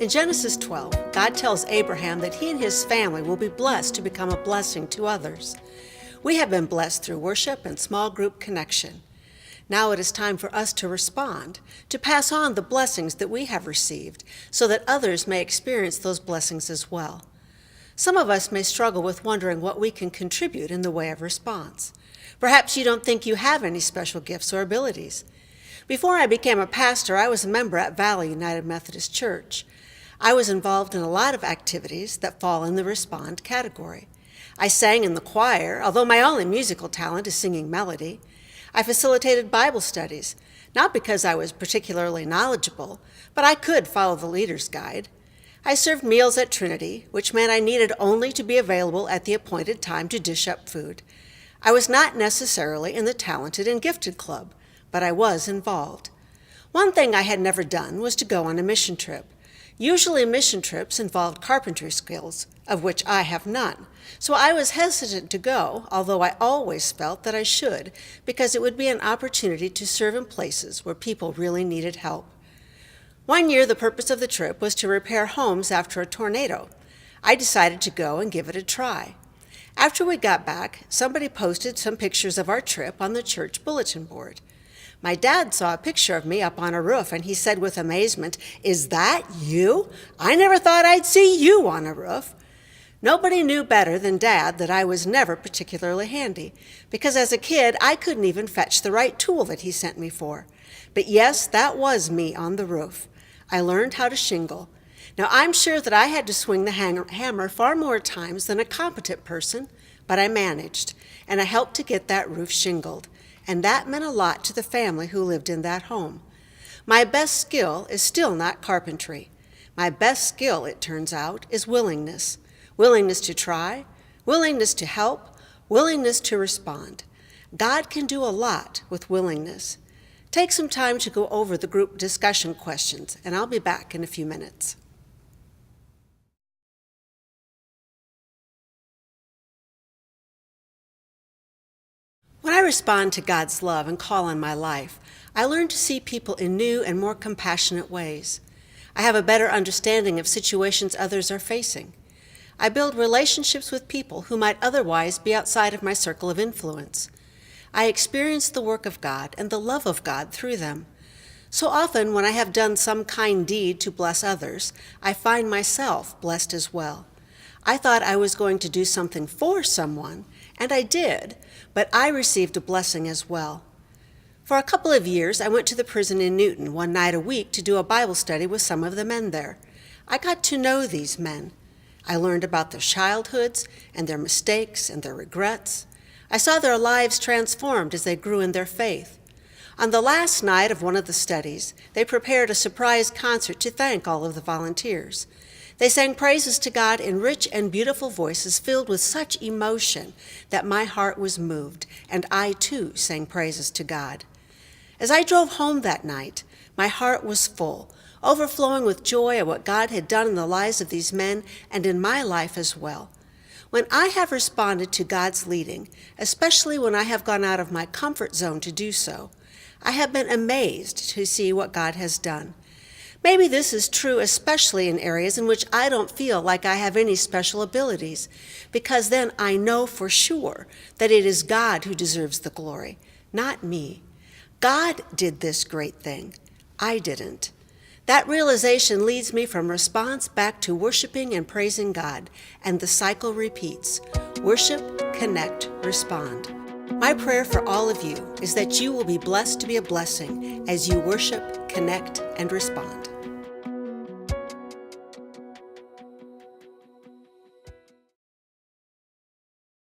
In Genesis 12, God tells Abraham that he and his family will be blessed to become a blessing to others. We have been blessed through worship and small group connection. Now it is time for us to respond, to pass on the blessings that we have received, so that others may experience those blessings as well. Some of us may struggle with wondering what we can contribute in the way of response. Perhaps you don't think you have any special gifts or abilities. Before I became a pastor, I was a member at Valley United Methodist Church. I was involved in a lot of activities that fall in the respond category. I sang in the choir, although my only musical talent is singing melody. I facilitated Bible studies, not because I was particularly knowledgeable, but I could follow the leader's guide. I served meals at Trinity, which meant I needed only to be available at the appointed time to dish up food. I was not necessarily in the talented and gifted club, but I was involved. One thing I had never done was to go on a mission trip. Usually mission trips involved carpentry skills, of which I have none, so I was hesitant to go, although I always felt that I should, because it would be an opportunity to serve in places where people really needed help. One year, the purpose of the trip was to repair homes after a tornado. I decided to go and give it a try. After we got back, somebody posted some pictures of our trip on the church bulletin board. My dad saw a picture of me up on a roof, and he said with amazement, "Is that you? I never thought I'd see you on a roof." Nobody knew better than Dad that I was never particularly handy, because as a kid, I couldn't even fetch the right tool that he sent me for. But yes, that was me on the roof. I learned how to shingle. Now, I'm sure that I had to swing the hammer far more times than a competent person, but I managed, and I helped to get that roof shingled, and that meant a lot to the family who lived in that home. My best skill is still not carpentry. My best skill, it turns out, is willingness. Willingness to try, willingness to help, willingness to respond. God can do a lot with willingness. Take some time to go over the group discussion questions, and I'll be back in a few minutes. When I respond to God's love and call on my life, I learn to see people in new and more compassionate ways. I have a better understanding of situations others are facing. I build relationships with people who might otherwise be outside of my circle of influence. I experience the work of God and the love of God through them. So often when I have done some kind deed to bless others, I find myself blessed as well. I thought I was going to do something for someone, and I did, but I received a blessing as well. For a couple of years, I went to the prison in Newton one night a week to do a Bible study with some of the men there. I got to know these men. I learned about their childhoods and their mistakes and their regrets. I saw their lives transformed as they grew in their faith. On the last night of one of the studies, they prepared a surprise concert to thank all of the volunteers. They sang praises to God in rich and beautiful voices filled with such emotion that my heart was moved, and I too sang praises to God. As I drove home that night, my heart was full, overflowing with joy at what God had done in the lives of these men and in my life as well. When I have responded to God's leading, especially when I have gone out of my comfort zone to do so, I have been amazed to see what God has done. Maybe this is true especially in areas in which I don't feel like I have any special abilities, because then I know for sure that it is God who deserves the glory, not me. God did this great thing. I didn't. That realization leads me from response back to worshiping and praising God, and the cycle repeats. Worship, connect, respond. My prayer for all of you is that you will be blessed to be a blessing as you worship, connect, and respond.